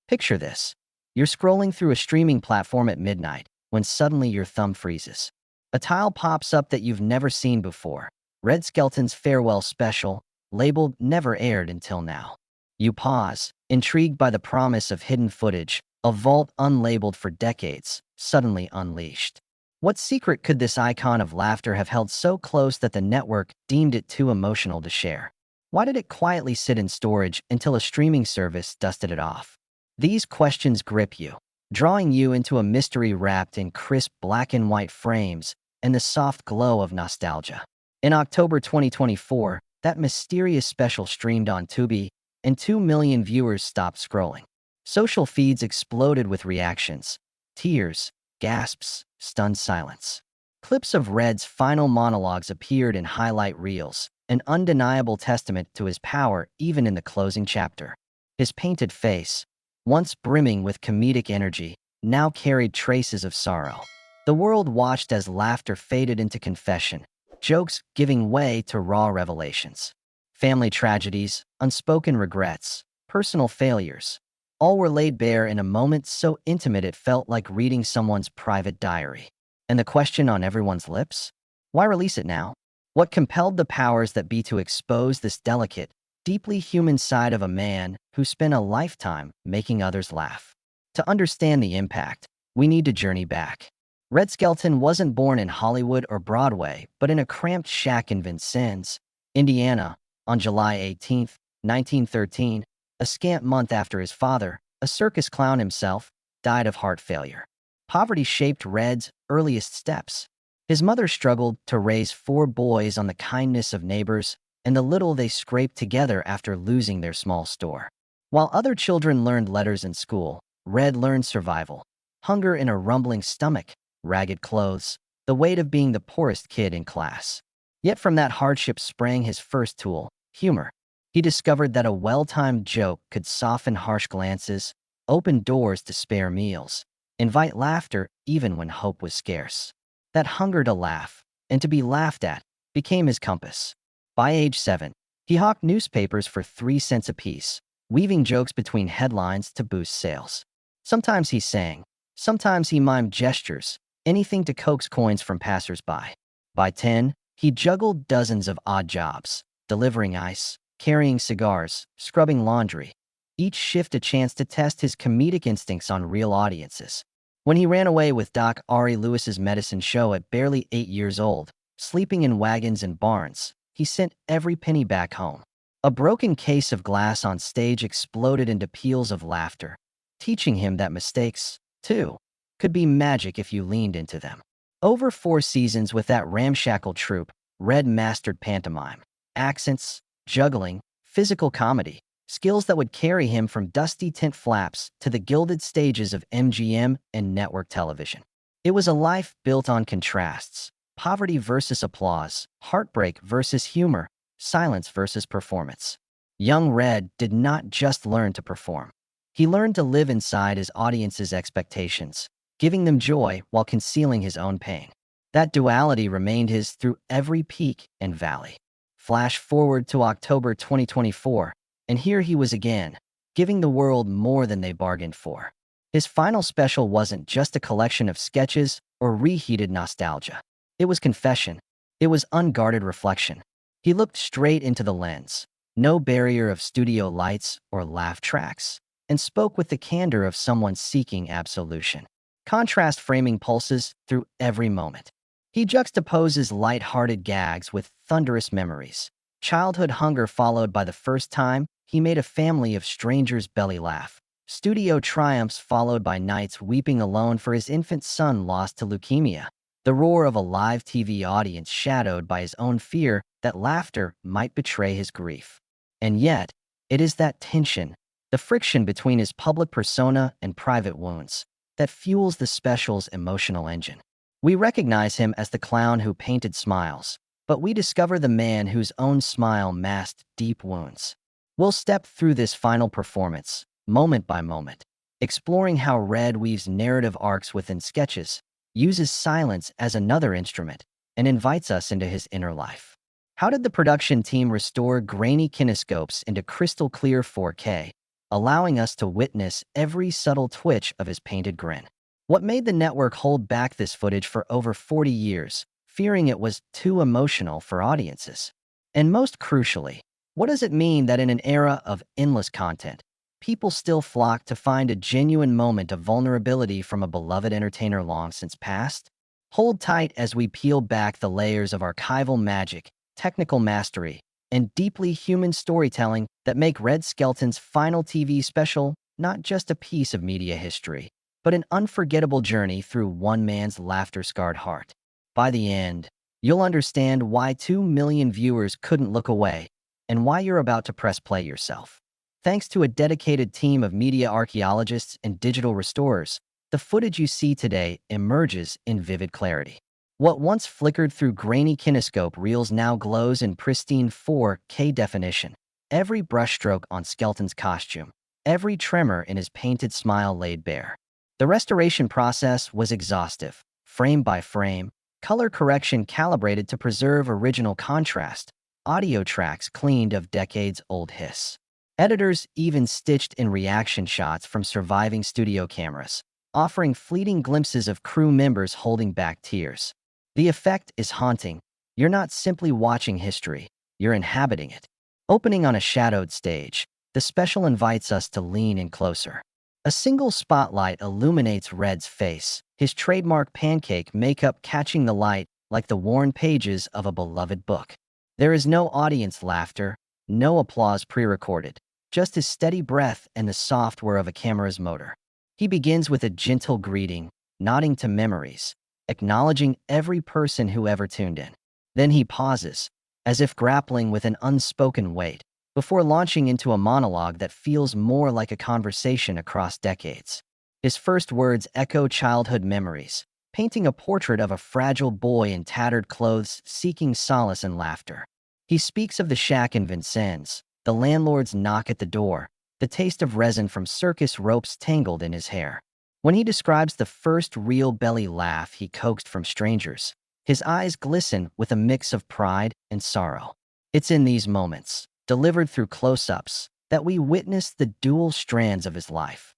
Picture this. You're scrolling through a streaming platform at midnight when suddenly your thumb freezes. A tile pops up that you've never seen before. Red Skelton's farewell special, labeled Never Aired Until Now. You pause, intrigued by the promise of hidden footage, a vault unlabeled for decades, suddenly unleashed. What secret could this icon of laughter have held so close that the network deemed it too emotional to share? Why did it quietly sit in storage until a streaming service dusted it off? These questions grip you, drawing you into a mystery wrapped in crisp black and white frames and the soft glow of nostalgia. In October 2024, that mysterious special streamed on Tubi, and 2 million viewers stopped scrolling. Social feeds exploded with reactions, tears, gasps, stunned silence. Clips of Red's final monologues appeared in highlight reels, an undeniable testament to his power even in the closing chapter. His painted face, once brimming with comedic energy, now carried traces of sorrow. The world watched as laughter faded into confession, jokes giving way to raw revelations. Family tragedies, unspoken regrets, personal failures, all were laid bare in a moment so intimate it felt like reading someone's private diary. And the question on everyone's lips? Why release it now? What compelled the powers that be to expose this delicate, deeply human side of a man who spent a lifetime making others laugh? To understand the impact, we need to journey back. Red Skelton wasn't born in Hollywood or Broadway, but in a cramped shack in Vincennes, Indiana, on July 18, 1913, a scant month after his father, a circus clown himself, died of heart failure. Poverty shaped Red's earliest steps. His mother struggled to raise 4 boys on the kindness of neighbors and the little they scraped together after losing their small store. While other children learned letters in school, Red learned survival. Hunger in a rumbling stomach, ragged clothes, the weight of being the poorest kid in class. Yet from that hardship sprang his first tool, humor. He discovered that a well-timed joke could soften harsh glances, open doors to spare meals, invite laughter even when hope was scarce. That hunger to laugh, and to be laughed at, became his compass. By age 7, he hawked newspapers for 3 cents apiece, weaving jokes between headlines to boost sales. Sometimes he sang, sometimes he mimed gestures, anything to coax coins from passers-by. By 10, he juggled dozens of odd jobs, delivering ice, carrying cigars, scrubbing laundry, each shift a chance to test his comedic instincts on real audiences. When he ran away with Doc Ari Lewis's medicine show at barely 8 years old, sleeping in wagons and barns, he sent every penny back home. A broken case of glass on stage exploded into peals of laughter, teaching him that mistakes, too, could be magic if you leaned into them. Over 4 seasons with that ramshackle troupe, Red mastered pantomime, accents, juggling, physical comedy, skills that would carry him from dusty tent flaps to the gilded stages of MGM and network television. It was a life built on contrasts, poverty versus applause, heartbreak versus humor, silence versus performance. Young Red did not just learn to perform. He learned to live inside his audience's expectations, giving them joy while concealing his own pain. That duality remained his through every peak and valley. Flash forward to October 2024, and here he was again, giving the world more than they bargained for. His final special wasn't just a collection of sketches or reheated nostalgia. It was confession. It was unguarded reflection. He looked straight into the lens, no barrier of studio lights or laugh tracks, and spoke with the candor of someone seeking absolution. Contrast framing pulses through every moment. He juxtaposes light-hearted gags with thunderous memories. Childhood hunger followed by the first time he made a family of strangers belly laugh. Studio triumphs followed by nights weeping alone for his infant son lost to leukemia. The roar of a live TV audience shadowed by his own fear that laughter might betray his grief. And yet, it is that tension, the friction between his public persona and private wounds, that fuels the special's emotional engine. We recognize him as the clown who painted smiles, but we discover the man whose own smile masked deep wounds. We'll step through this final performance, moment by moment, exploring how Red weaves narrative arcs within sketches, uses silence as another instrument, and invites us into his inner life. How did the production team restore grainy kinescopes into crystal clear 4K, allowing us to witness every subtle twitch of his painted grin. What made the network hold back this footage for over 40 years, fearing it was too emotional for audiences? And most crucially, what does it mean that in an era of endless content, people still flock to find a genuine moment of vulnerability from a beloved entertainer long since past? Hold tight as we peel back the layers of archival magic, technical mastery, and deeply human storytelling that make Red Skelton's final TV special not just a piece of media history, but an unforgettable journey through one man's laughter-scarred heart. By the end, you'll understand why 2 million viewers couldn't look away and why you're about to press play yourself. Thanks to a dedicated team of media archaeologists and digital restorers, the footage you see today emerges in vivid clarity. What once flickered through grainy kinescope reels now glows in pristine 4K definition. Every brushstroke on Skelton's costume, every tremor in his painted smile laid bare. The restoration process was exhaustive, frame by frame, color correction calibrated to preserve original contrast, audio tracks cleaned of decades-old hiss. Editors even stitched in reaction shots from surviving studio cameras, offering fleeting glimpses of crew members holding back tears. The effect is haunting. You're not simply watching history, you're inhabiting it. Opening on a shadowed stage, the special invites us to lean in closer. A single spotlight illuminates Red's face, his trademark pancake makeup catching the light like the worn pages of a beloved book. There is no audience laughter, no applause pre-recorded, just his steady breath and the software of a camera's motor. He begins with a gentle greeting, nodding to memories, acknowledging every person who ever tuned in. Then he pauses, as if grappling with an unspoken weight, before launching into a monologue that feels more like a conversation across decades. His first words echo childhood memories, painting a portrait of a fragile boy in tattered clothes seeking solace and laughter. He speaks of the shack in Vincennes, the landlord's knock at the door, the taste of resin from circus ropes tangled in his hair. When he describes the first real belly laugh he coaxed from strangers, his eyes glisten with a mix of pride and sorrow. It's in these moments, delivered through close-ups, that we witness the dual strands of his life.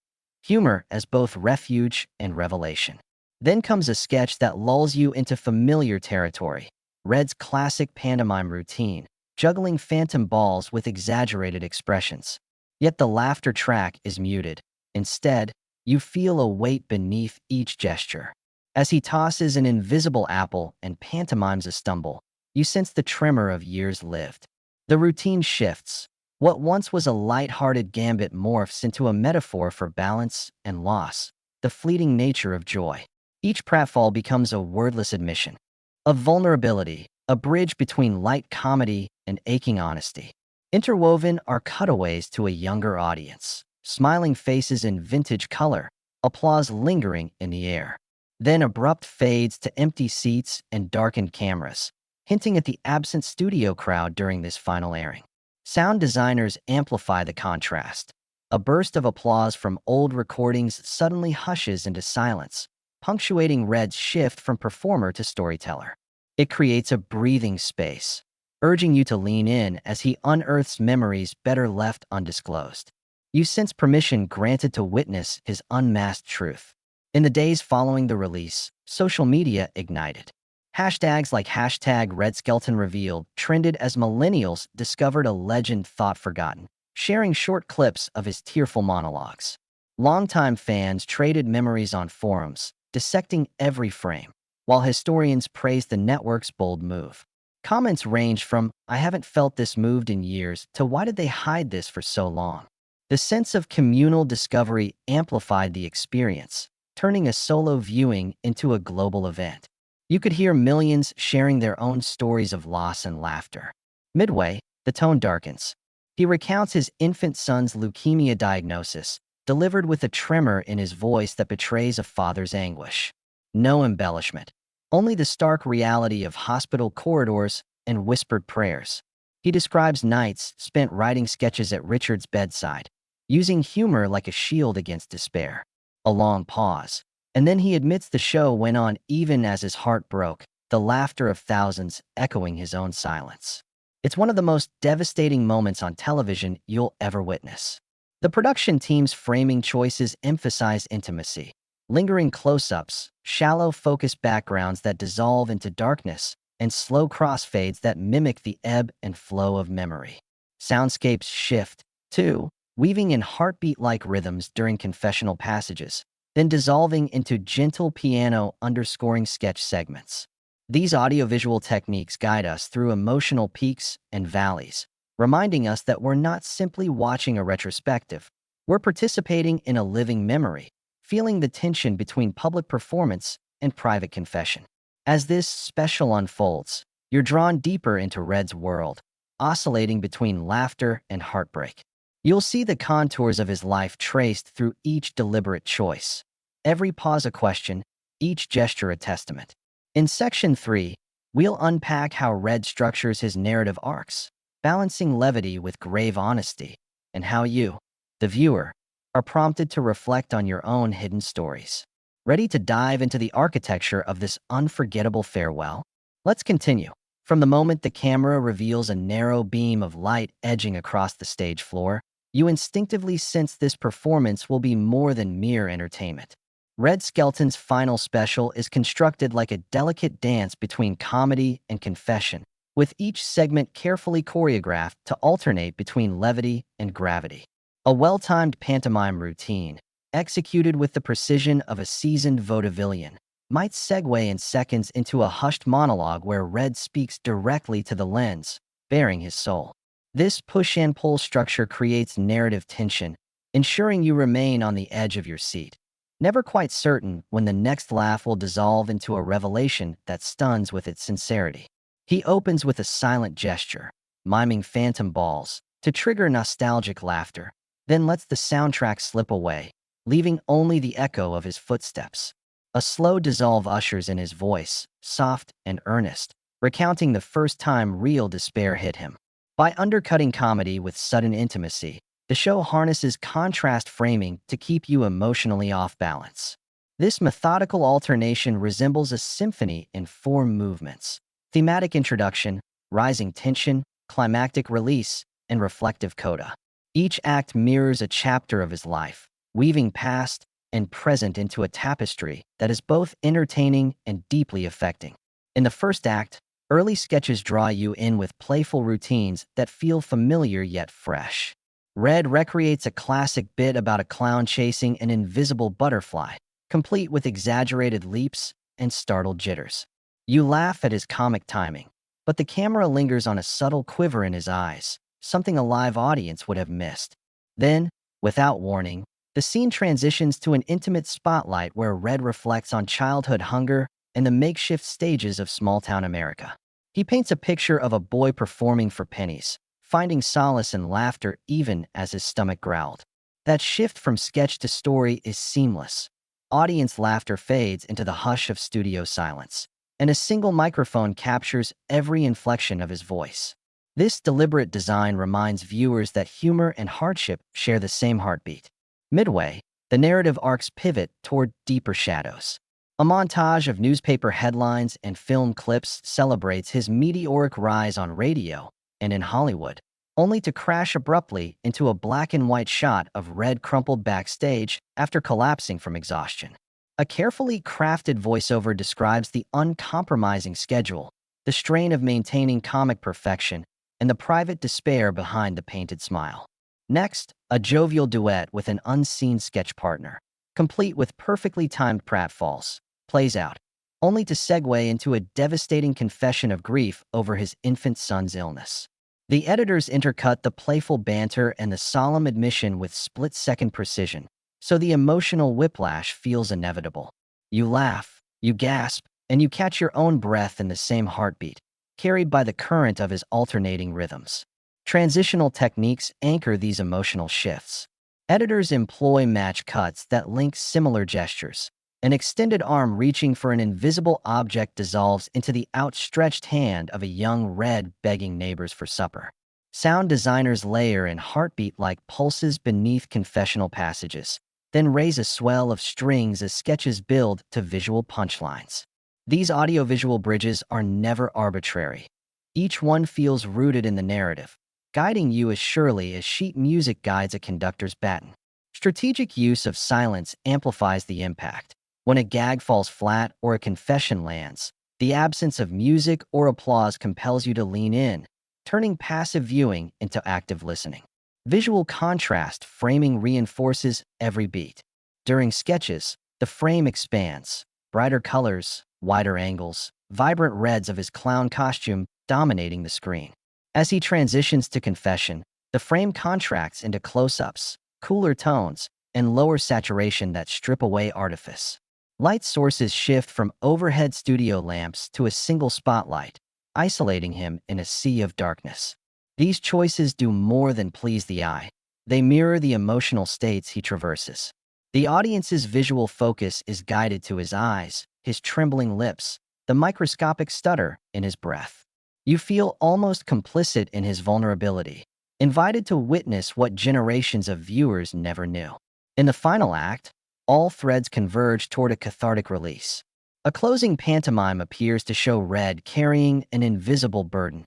Humor as both refuge and revelation. Then comes a sketch that lulls you into familiar territory, Red's classic pantomime routine, juggling phantom balls with exaggerated expressions. Yet the laughter track is muted. Instead, you feel a weight beneath each gesture. As he tosses an invisible apple and pantomimes a stumble, you sense the tremor of years lived. The routine shifts. What once was a light-hearted gambit morphs into a metaphor for balance and loss, the fleeting nature of joy. Each pratfall becomes a wordless admission of vulnerability, a bridge between light comedy and aching honesty. Interwoven are cutaways to a younger audience, smiling faces in vintage color, applause lingering in the air. Then abrupt fades to empty seats and darkened cameras, hinting at the absent studio crowd during this final airing. Sound designers amplify the contrast. A burst of applause from old recordings suddenly hushes into silence, punctuating Red's shift from performer to storyteller. It creates a breathing space, urging you to lean in as he unearths memories better left undisclosed. You sense permission granted to witness his unmasked truth. In the days following the release, social media ignited. Hashtags like #RedSkeltonRevealed trended as millennials discovered a legend thought forgotten, sharing short clips of his tearful monologues. Longtime fans traded memories on forums, dissecting every frame, while historians praised the network's bold move. Comments ranged from, "I haven't felt this moved in years," to "Why did they hide this for so long?" The sense of communal discovery amplified the experience, turning a solo viewing into a global event. You could hear millions sharing their own stories of loss and laughter. Midway, the tone darkens. He recounts his infant son's leukemia diagnosis, delivered with a tremor in his voice that betrays a father's anguish. No embellishment, only the stark reality of hospital corridors and whispered prayers. He describes nights spent writing sketches at Richard's bedside, using humor like a shield against despair. A long pause, and then he admits the show went on even as his heart broke, the laughter of thousands echoing his own silence. It's one of the most devastating moments on television you'll ever witness. The production team's framing choices emphasize intimacy. Lingering close-ups, shallow focus backgrounds that dissolve into darkness, and slow crossfades that mimic the ebb and flow of memory. Soundscapes shift, too, weaving in heartbeat-like rhythms during confessional passages, then dissolving into gentle piano underscoring sketch segments. These audiovisual techniques guide us through emotional peaks and valleys, reminding us that we're not simply watching a retrospective, we're participating in a living memory, feeling the tension between public performance and private confession. As this special unfolds, you're drawn deeper into Red's world, oscillating between laughter and heartbreak. You'll see the contours of his life traced through each deliberate choice. Every pause a question, each gesture a testament. In Section 3, we'll unpack how Red structures his narrative arcs, balancing levity with grave honesty, and how you, the viewer, are prompted to reflect on your own hidden stories. Ready to dive into the architecture of this unforgettable farewell? Let's continue. From the moment the camera reveals a narrow beam of light edging across the stage floor, you instinctively sense this performance will be more than mere entertainment. Red Skelton's final special is constructed like a delicate dance between comedy and confession, with each segment carefully choreographed to alternate between levity and gravity. A well-timed pantomime routine, executed with the precision of a seasoned vaudevillian, might segue in seconds into a hushed monologue where Red speaks directly to the lens, baring his soul. This push-and-pull structure creates narrative tension, ensuring you remain on the edge of your seat, never quite certain when the next laugh will dissolve into a revelation that stuns with its sincerity. He opens with a silent gesture, miming phantom balls, to trigger nostalgic laughter, then lets the soundtrack slip away, leaving only the echo of his footsteps. A slow dissolve ushers in his voice, soft and earnest, recounting the first time real despair hit him. By undercutting comedy with sudden intimacy, the show harnesses contrast framing to keep you emotionally off balance. This methodical alternation resembles a symphony in four movements: thematic introduction, rising tension, climactic release, and reflective coda. Each act mirrors a chapter of his life, weaving past and present into a tapestry that is both entertaining and deeply affecting. In the first act, early sketches draw you in with playful routines that feel familiar yet fresh. Red recreates a classic bit about a clown chasing an invisible butterfly, complete with exaggerated leaps and startled jitters. You laugh at his comic timing, but the camera lingers on a subtle quiver in his eyes, something a live audience would have missed. Then, without warning, the scene transitions to an intimate spotlight where Red reflects on childhood hunger and the makeshift stages of small-town America. He paints a picture of a boy performing for pennies, finding solace in laughter even as his stomach growled. That shift from sketch to story is seamless. Audience laughter fades into the hush of studio silence, and a single microphone captures every inflection of his voice. This deliberate design reminds viewers that humor and hardship share the same heartbeat. Midway, the narrative arcs pivot toward deeper shadows. A montage of newspaper headlines and film clips celebrates his meteoric rise on radio and in Hollywood, only to crash abruptly into a black-and-white shot of Red crumpled backstage after collapsing from exhaustion. A carefully crafted voiceover describes the uncompromising schedule, the strain of maintaining comic perfection, and the private despair behind the painted smile. Next, a jovial duet with an unseen sketch partner, complete with perfectly timed pratfalls, plays out, only to segue into a devastating confession of grief over his infant son's illness. The editors intercut the playful banter and the solemn admission with split-second precision, so the emotional whiplash feels inevitable. You laugh, you gasp, and you catch your own breath in the same heartbeat, carried by the current of his alternating rhythms. Transitional techniques anchor these emotional shifts. Editors employ match cuts that link similar gestures. An extended arm reaching for an invisible object dissolves into the outstretched hand of a young Red begging neighbors for supper. Sound designers layer in heartbeat-like pulses beneath confessional passages, then raise a swell of strings as sketches build to visual punchlines. These audiovisual bridges are never arbitrary. Each one feels rooted in the narrative, guiding you as surely as sheet music guides a conductor's baton. Strategic use of silence amplifies the impact. When a gag falls flat or a confession lands, the absence of music or applause compels you to lean in, turning passive viewing into active listening. Visual contrast framing reinforces every beat. During sketches, the frame expands. Brighter colors, wider angles, vibrant reds of his clown costume dominating the screen. As he transitions to confession, the frame contracts into close-ups, cooler tones, and lower saturation that strip away artifice. Light sources shift from overhead studio lamps to a single spotlight, isolating him in a sea of darkness. These choices do more than please the eye. They mirror the emotional states he traverses. The audience's visual focus is guided to his eyes, his trembling lips, the microscopic stutter in his breath. You feel almost complicit in his vulnerability, invited to witness what generations of viewers never knew. In the final act, all threads converge toward a cathartic release. A closing pantomime appears to show Red carrying an invisible burden,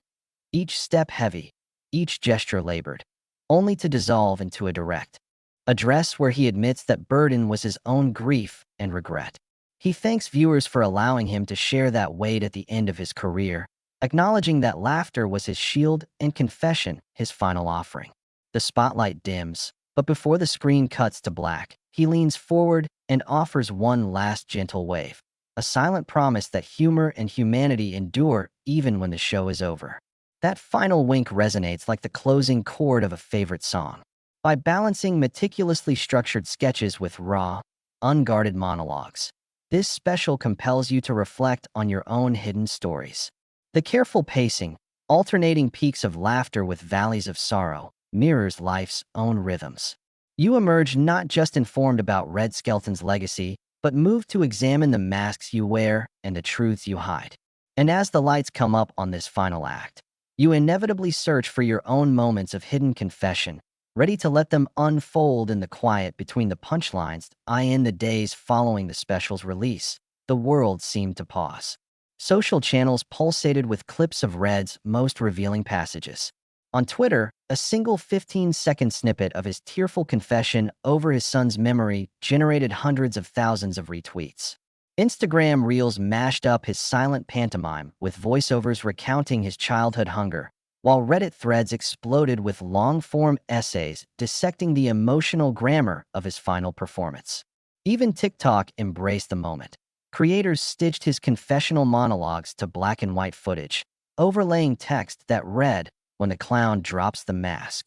each step heavy, each gesture labored, only to dissolve into a direct address where he admits that burden was his own grief and regret. He thanks viewers for allowing him to share that weight at the end of his career, acknowledging that laughter was his shield and confession his final offering. The spotlight dims, but before the screen cuts to black, he leans forward and offers one last gentle wave, a silent promise that humor and humanity endure even when the show is over. That final wink resonates like the closing chord of a favorite song. By balancing meticulously structured sketches with raw, unguarded monologues, this special compels you to reflect on your own hidden stories. The careful pacing, alternating peaks of laughter with valleys of sorrow, mirrors life's own rhythms. You emerge not just informed about Red Skelton's legacy, but moved to examine the masks you wear and the truths you hide. And as the lights come up on this final act, you inevitably search for your own moments of hidden confession, ready to let them unfold in the quiet between the punchlines. In the days following the special's release, the world seemed to pause. Social channels pulsated with clips of Red's most revealing passages. On Twitter, a single 15-second snippet of his tearful confession over his son's memory generated hundreds of thousands of retweets. Instagram Reels mashed up his silent pantomime with voiceovers recounting his childhood hunger, while Reddit threads exploded with long-form essays dissecting the emotional grammar of his final performance. Even TikTok embraced the moment. Creators stitched his confessional monologues to black and white footage, overlaying text that read, "When the clown drops the mask."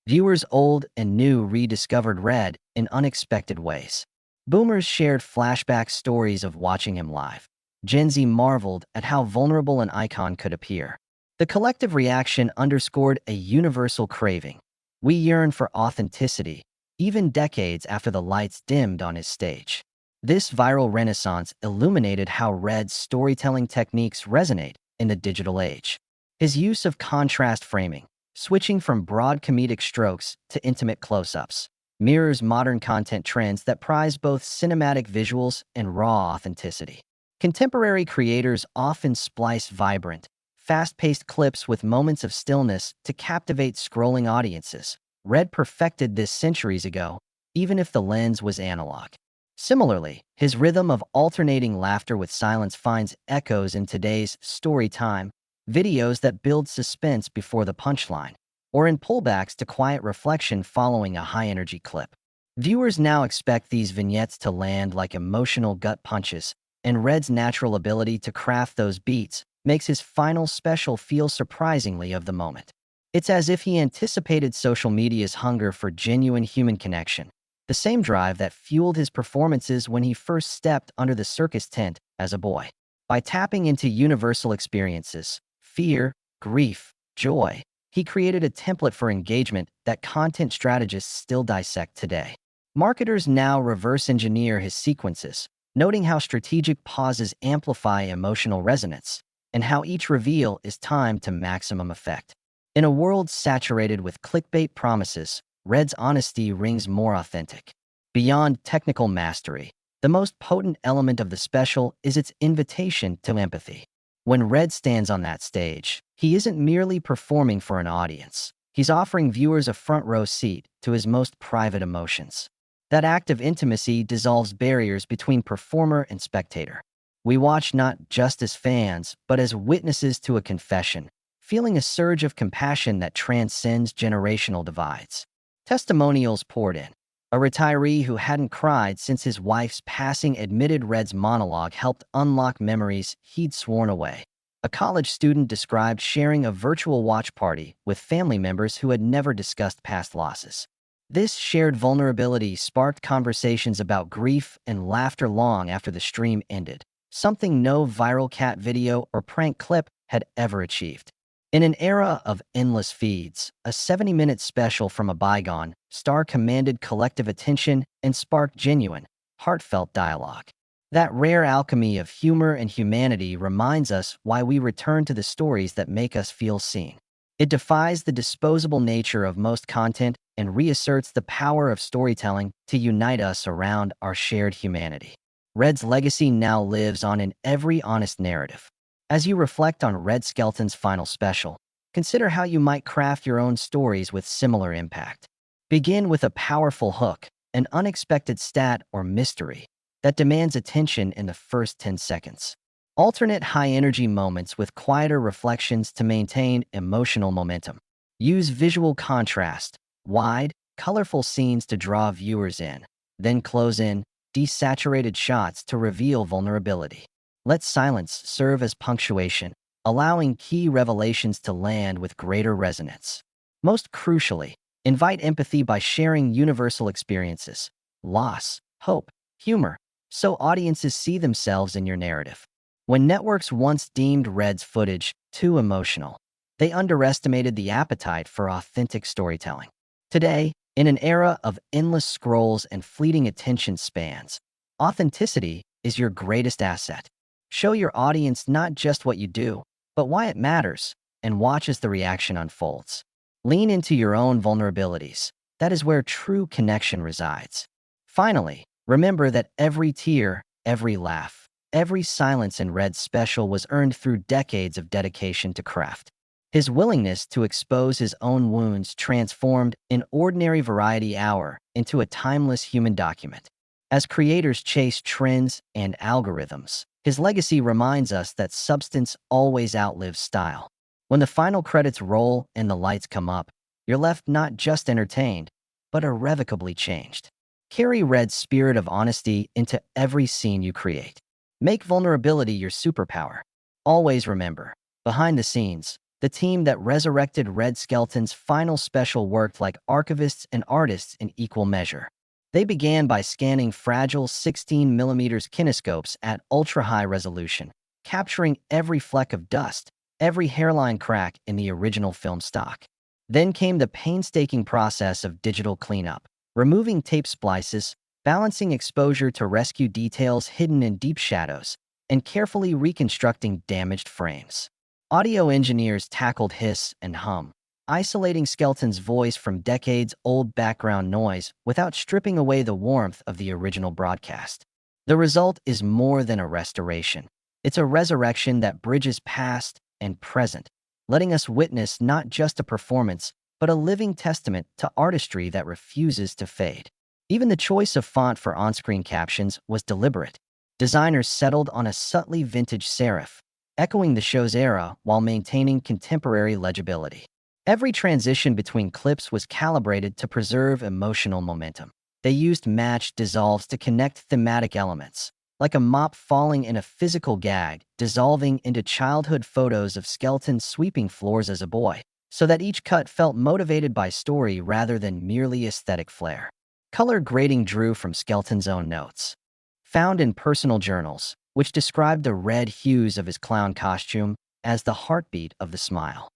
Viewers old and new rediscovered Red in unexpected ways. Boomers shared flashback stories of watching him live. Gen Z marveled at how vulnerable an icon could appear. The collective reaction underscored a universal craving. We yearn for authenticity, even decades after the lights dimmed on his stage. This viral renaissance illuminated how Red's storytelling techniques resonate in the digital age. His use of contrast framing, switching from broad comedic strokes to intimate close-ups, mirrors modern content trends that prize both cinematic visuals and raw authenticity. Contemporary creators often splice vibrant, fast-paced clips with moments of stillness to captivate scrolling audiences. Red perfected this centuries ago, even if the lens was analog. Similarly, his rhythm of alternating laughter with silence finds echoes in today's story time, videos that build suspense before the punchline, or in pullbacks to quiet reflection following a high-energy clip. Viewers now expect these vignettes to land like emotional gut punches, and Red's natural ability to craft those beats makes his final special feel surprisingly of the moment. It's as if he anticipated social media's hunger for genuine human connection, the same drive that fueled his performances when he first stepped under the circus tent as a boy. By tapping into universal experiences, fear, grief, joy, he created a template for engagement that content strategists still dissect today. Marketers now reverse engineer his sequences, noting how strategic pauses amplify emotional resonance, and how each reveal is timed to maximum effect. In a world saturated with clickbait promises, Red's honesty rings more authentic. Beyond technical mastery, the most potent element of the special is its invitation to empathy. When Red stands on that stage, he isn't merely performing for an audience. He's offering viewers a front row seat to his most private emotions. That act of intimacy dissolves barriers between performer and spectator. We watch not just as fans, but as witnesses to a confession, feeling a surge of compassion that transcends generational divides. Testimonials poured in. A retiree who hadn't cried since his wife's passing admitted Red's monologue helped unlock memories he'd sworn away. A college student described sharing a virtual watch party with family members who had never discussed past losses. This shared vulnerability sparked conversations about grief and laughter long after the stream ended, something no viral cat video or prank clip had ever achieved. In an era of endless feeds, a 70-minute special from a bygone star commanded collective attention and sparked genuine, heartfelt dialogue. That rare alchemy of humor and humanity reminds us why we return to the stories that make us feel seen. It defies the disposable nature of most content and reasserts the power of storytelling to unite us around our shared humanity. Red's legacy now lives on in every honest narrative. As you reflect on Red Skelton's final special, consider how you might craft your own stories with similar impact. Begin with a powerful hook, an unexpected stat or mystery that demands attention in the first 10 seconds. Alternate high-energy moments with quieter reflections to maintain emotional momentum. Use visual contrast, wide, colorful scenes to draw viewers in, then close in, desaturated shots to reveal vulnerability. Let silence serve as punctuation, allowing key revelations to land with greater resonance. Most crucially, invite empathy by sharing universal experiences, loss, hope, humor, so audiences see themselves in your narrative. When networks once deemed Red's footage too emotional, they underestimated the appetite for authentic storytelling. Today, in an era of endless scrolls and fleeting attention spans, authenticity is your greatest asset. Show your audience not just what you do, but why it matters, and watch as the reaction unfolds. Lean into your own vulnerabilities. That is where true connection resides. Finally, remember that every tear, every laugh, every silence in Red's special was earned through decades of dedication to craft. His willingness to expose his own wounds transformed an ordinary variety hour into a timeless human document. As creators chase trends and algorithms, his legacy reminds us that substance always outlives style. When the final credits roll and the lights come up, you're left not just entertained, but irrevocably changed. Carry Red's spirit of honesty into every scene you create. Make vulnerability your superpower. Always remember, behind the scenes, the team that resurrected Red Skelton's final special worked like archivists and artists in equal measure. They began by scanning fragile 16mm kinescopes at ultra-high resolution, capturing every fleck of dust, every hairline crack in the original film stock. Then came the painstaking process of digital cleanup, removing tape splices, balancing exposure to rescue details hidden in deep shadows, and carefully reconstructing damaged frames. Audio engineers tackled hiss and hum, isolating Skelton's voice from decades-old background noise without stripping away the warmth of the original broadcast. The result is more than a restoration. It's a resurrection that bridges past and present, letting us witness not just a performance, but a living testament to artistry that refuses to fade. Even the choice of font for on-screen captions was deliberate. Designers settled on a subtly vintage serif, echoing the show's era while maintaining contemporary legibility. Every transition between clips was calibrated to preserve emotional momentum. They used matched dissolves to connect thematic elements, like a mop falling in a physical gag, dissolving into childhood photos of Skelton sweeping floors as a boy, so that each cut felt motivated by story rather than merely aesthetic flair. Color grading drew from Skelton's own notes, found in personal journals, which described the red hues of his clown costume as the heartbeat of the smile.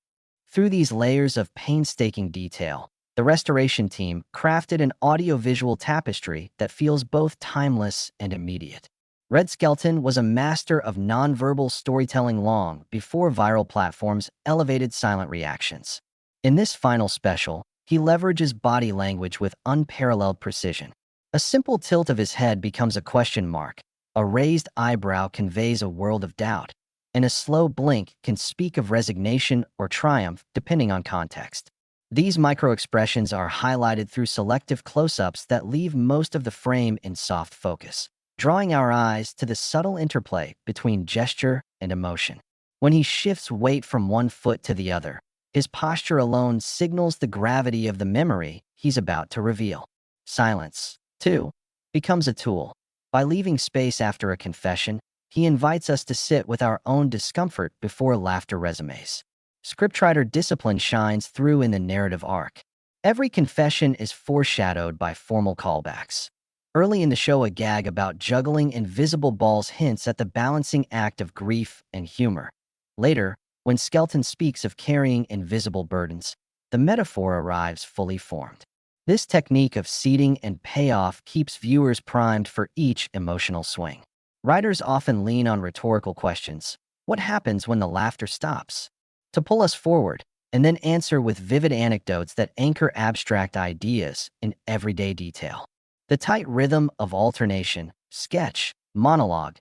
Through these layers of painstaking detail, the restoration team crafted an audiovisual tapestry that feels both timeless and immediate. Red Skelton was a master of nonverbal storytelling long before viral platforms elevated silent reactions. In this final special, he leverages body language with unparalleled precision. A simple tilt of his head becomes a question mark, a raised eyebrow conveys a world of doubt, and a slow blink can speak of resignation or triumph depending on context. These micro-expressions are highlighted through selective close-ups that leave most of the frame in soft focus, drawing our eyes to the subtle interplay between gesture and emotion. When he shifts weight from one foot to the other, his posture alone signals the gravity of the memory he's about to reveal. Silence, too, becomes a tool. By leaving space after a confession, he invites us to sit with our own discomfort before laughter resumes. Scriptwriter discipline shines through in the narrative arc. Every confession is foreshadowed by formal callbacks. Early in the show, a gag about juggling invisible balls hints at the balancing act of grief and humor. Later, when Skelton speaks of carrying invisible burdens, the metaphor arrives fully formed. This technique of seeding and payoff keeps viewers primed for each emotional swing. Writers often lean on rhetorical questions. What happens when the laughter stops? To pull us forward, and then answer with vivid anecdotes that anchor abstract ideas in everyday detail. The tight rhythm of alternation, sketch, monologue,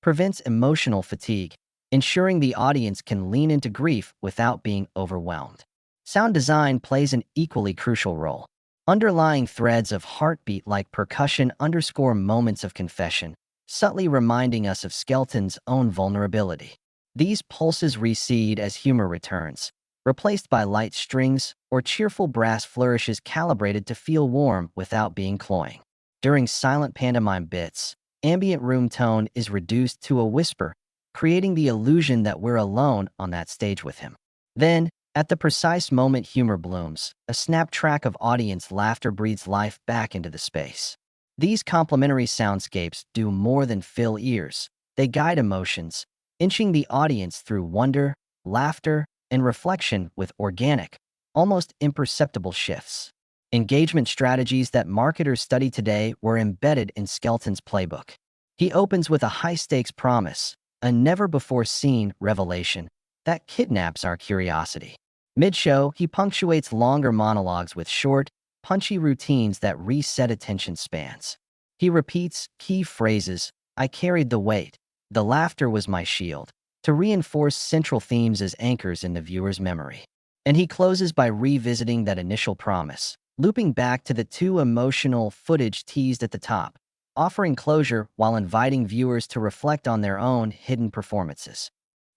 prevents emotional fatigue, ensuring the audience can lean into grief without being overwhelmed. Sound design plays an equally crucial role. Underlying threads of heartbeat-like percussion underscore moments of confession, subtly reminding us of Skelton's own vulnerability. These pulses recede as humor returns, replaced by light strings or cheerful brass flourishes calibrated to feel warm without being cloying. During silent pantomime bits, ambient room tone is reduced to a whisper, creating the illusion that we're alone on that stage with him. Then, at the precise moment humor blooms, a snap track of audience laughter breathes life back into the space. These complementary soundscapes do more than fill ears. They guide emotions, inching the audience through wonder, laughter, and reflection with organic, almost imperceptible shifts. Engagement strategies that marketers study today were embedded in Skelton's playbook. He opens with a high-stakes promise, a never-before-seen revelation that kidnaps our curiosity. Mid-show, he punctuates longer monologues with short, punchy routines that reset attention spans. He repeats key phrases, "I carried the weight," "The laughter was my shield," to reinforce central themes as anchors in the viewer's memory. And he closes by revisiting that initial promise, looping back to the too emotional footage teased at the top, offering closure while inviting viewers to reflect on their own hidden performances.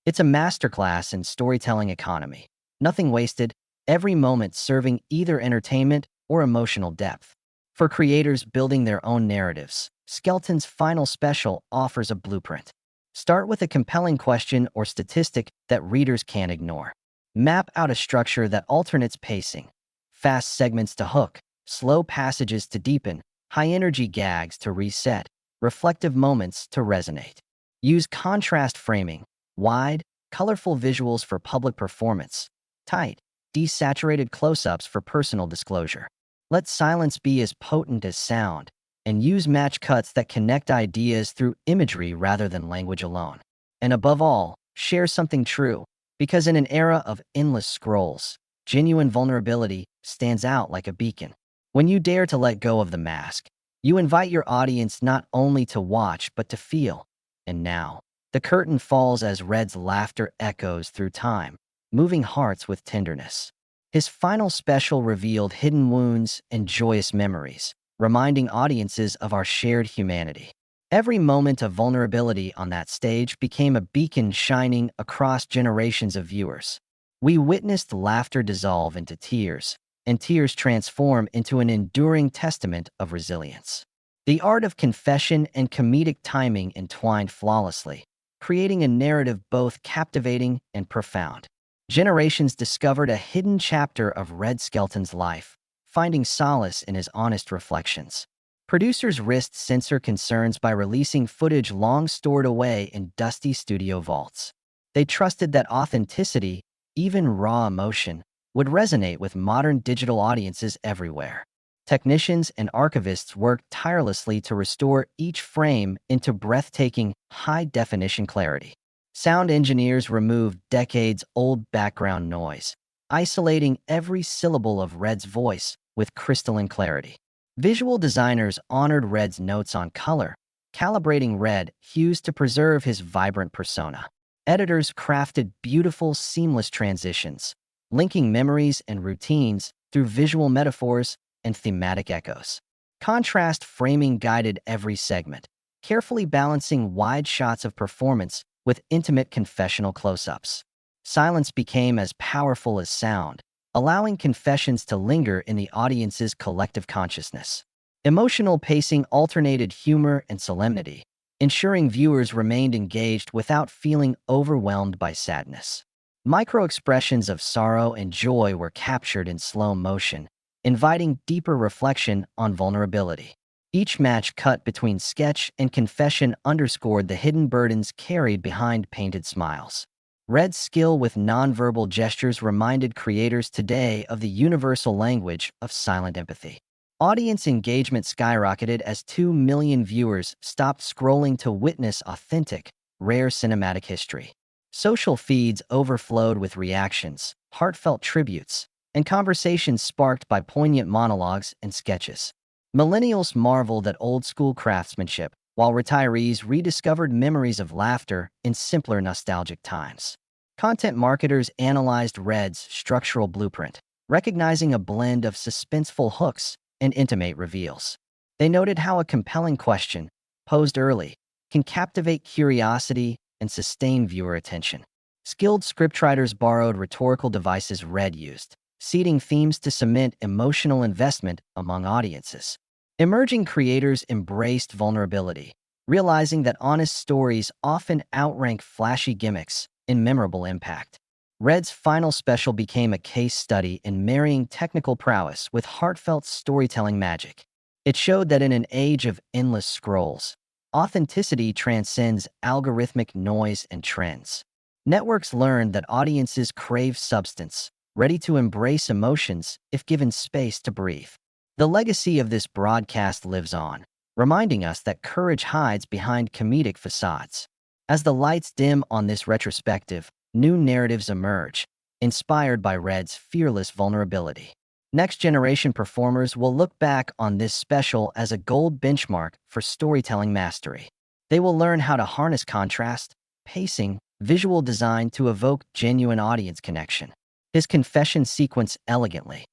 It's a masterclass in storytelling economy. Nothing wasted, every moment serving either entertainment or emotional depth. For creators building their own narratives, Skelton's final special offers a blueprint. Start with a compelling question or statistic that readers can't ignore. Map out a structure that alternates pacing, fast segments to hook, slow passages to deepen, high-energy gags to reset, reflective moments to resonate. Use contrast framing, wide, colorful visuals for public performance, tight, desaturated close-ups for personal disclosure. Let silence be as potent as sound, and use match cuts that connect ideas through imagery rather than language alone. And above all, share something true, because in an era of endless scrolls, genuine vulnerability stands out like a beacon. When you dare to let go of the mask, you invite your audience not only to watch but to feel. And now, the curtain falls as Red's laughter echoes through time, moving hearts with tenderness. His final special revealed hidden wounds and joyous memories, reminding audiences of our shared humanity. Every moment of vulnerability on that stage became a beacon shining across generations of viewers. We witnessed laughter dissolve into tears, and tears transform into an enduring testament of resilience. The art of confession and comedic timing entwined flawlessly, creating a narrative both captivating and profound. Generations discovered a hidden chapter of Red Skelton's life, finding solace in his honest reflections. Producers risked censor concerns by releasing footage long stored away in dusty studio vaults. They trusted that authenticity, even raw emotion, would resonate with modern digital audiences everywhere. Technicians and archivists worked tirelessly to restore each frame into breathtaking, high-definition clarity. Sound engineers removed decades-old background noise, isolating every syllable of Red's voice with crystalline clarity. Visual designers honored Red's notes on color, calibrating Red hues to preserve his vibrant persona. Editors crafted beautiful, seamless transitions, linking memories and routines through visual metaphors and thematic echoes. Contrast framing guided every segment, carefully balancing wide shots of performance with intimate confessional close-ups. Silence became as powerful as sound, allowing confessions to linger in the audience's collective consciousness. Emotional pacing alternated humor and solemnity, ensuring viewers remained engaged without feeling overwhelmed by sadness. Micro-expressions of sorrow and joy were captured in slow motion, inviting deeper reflection on vulnerability. Each match cut between sketch and confession underscored the hidden burdens carried behind painted smiles. Red's skill with nonverbal gestures reminded creators today of the universal language of silent empathy. Audience engagement skyrocketed as 2 million viewers stopped scrolling to witness authentic, rare cinematic history. Social feeds overflowed with reactions, heartfelt tributes, and conversations sparked by poignant monologues and sketches. Millennials marveled at old-school craftsmanship, while retirees rediscovered memories of laughter in simpler nostalgic times. Content marketers analyzed Red's structural blueprint, recognizing a blend of suspenseful hooks and intimate reveals. They noted how a compelling question, posed early, can captivate curiosity and sustain viewer attention. Skilled scriptwriters borrowed rhetorical devices Red used, seeding themes to cement emotional investment among audiences. Emerging creators embraced vulnerability, realizing that honest stories often outrank flashy gimmicks in memorable impact. Red's final special became a case study in marrying technical prowess with heartfelt storytelling magic. It showed that in an age of endless scrolls, authenticity transcends algorithmic noise and trends. Networks learned that audiences crave substance, ready to embrace emotions if given space to breathe. The legacy of this broadcast lives on, reminding us that courage hides behind comedic facades. As the lights dim on this retrospective, new narratives emerge, inspired by Red's fearless vulnerability. Next-generation performers will look back on this special as a gold benchmark for storytelling mastery. They will learn how to harness contrast, pacing, visual design to evoke genuine audience connection. His confession sequence elegantly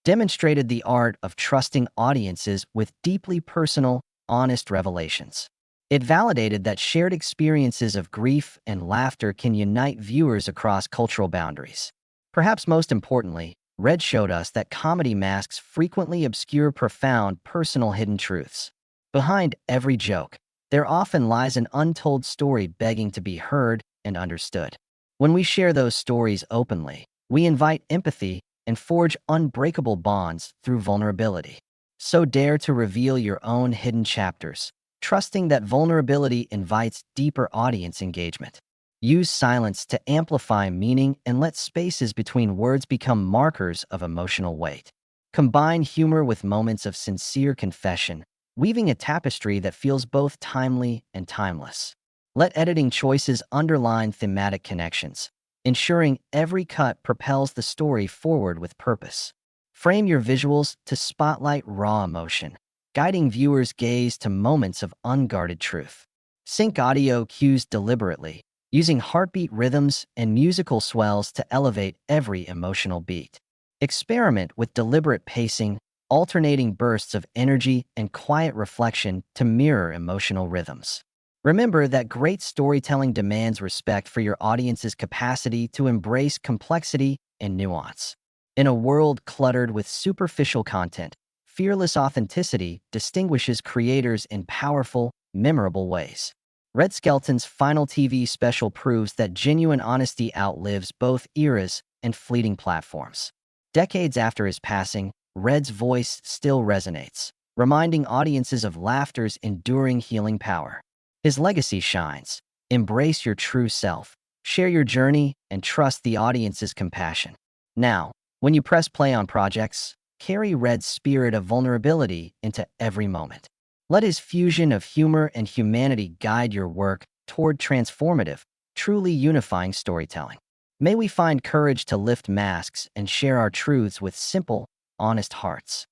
demonstrated the art of trusting audiences with deeply personal, honest revelations. It validated that shared experiences of grief and laughter can unite viewers across cultural boundaries. Perhaps most importantly, Red showed us that comedy masks frequently obscure profound, personal hidden truths. Behind every joke, there often lies an untold story begging to be heard and understood. When we share those stories openly, we invite empathy and forge unbreakable bonds through vulnerability. So dare to reveal your own hidden chapters, trusting that vulnerability invites deeper audience engagement. Use silence to amplify meaning and let spaces between words become markers of emotional weight. Combine humor with moments of sincere confession, weaving a tapestry that feels both timely and timeless. Let editing choices underline thematic connections, ensuring every cut propels the story forward with purpose. Frame your visuals to spotlight raw emotion, guiding viewers' gaze to moments of unguarded truth. Sync audio cues deliberately, using heartbeat rhythms and musical swells to elevate every emotional beat. Experiment with deliberate pacing, alternating bursts of energy and quiet reflection to mirror emotional rhythms. Remember that great storytelling demands respect for your audience's capacity to embrace complexity and nuance. In a world cluttered with superficial content, fearless authenticity distinguishes creators in powerful, memorable ways. Red Skelton's final TV special proves that genuine honesty outlives both eras and fleeting platforms. Decades after his passing, Red's voice still resonates, reminding audiences of laughter's enduring healing power. His legacy shines. Embrace your true self, share your journey, and trust the audience's compassion. Now, when you press play on projects, carry Red's spirit of vulnerability into every moment. Let his fusion of humor and humanity guide your work toward transformative, truly unifying storytelling. May we find courage to lift masks and share our truths with simple, honest hearts.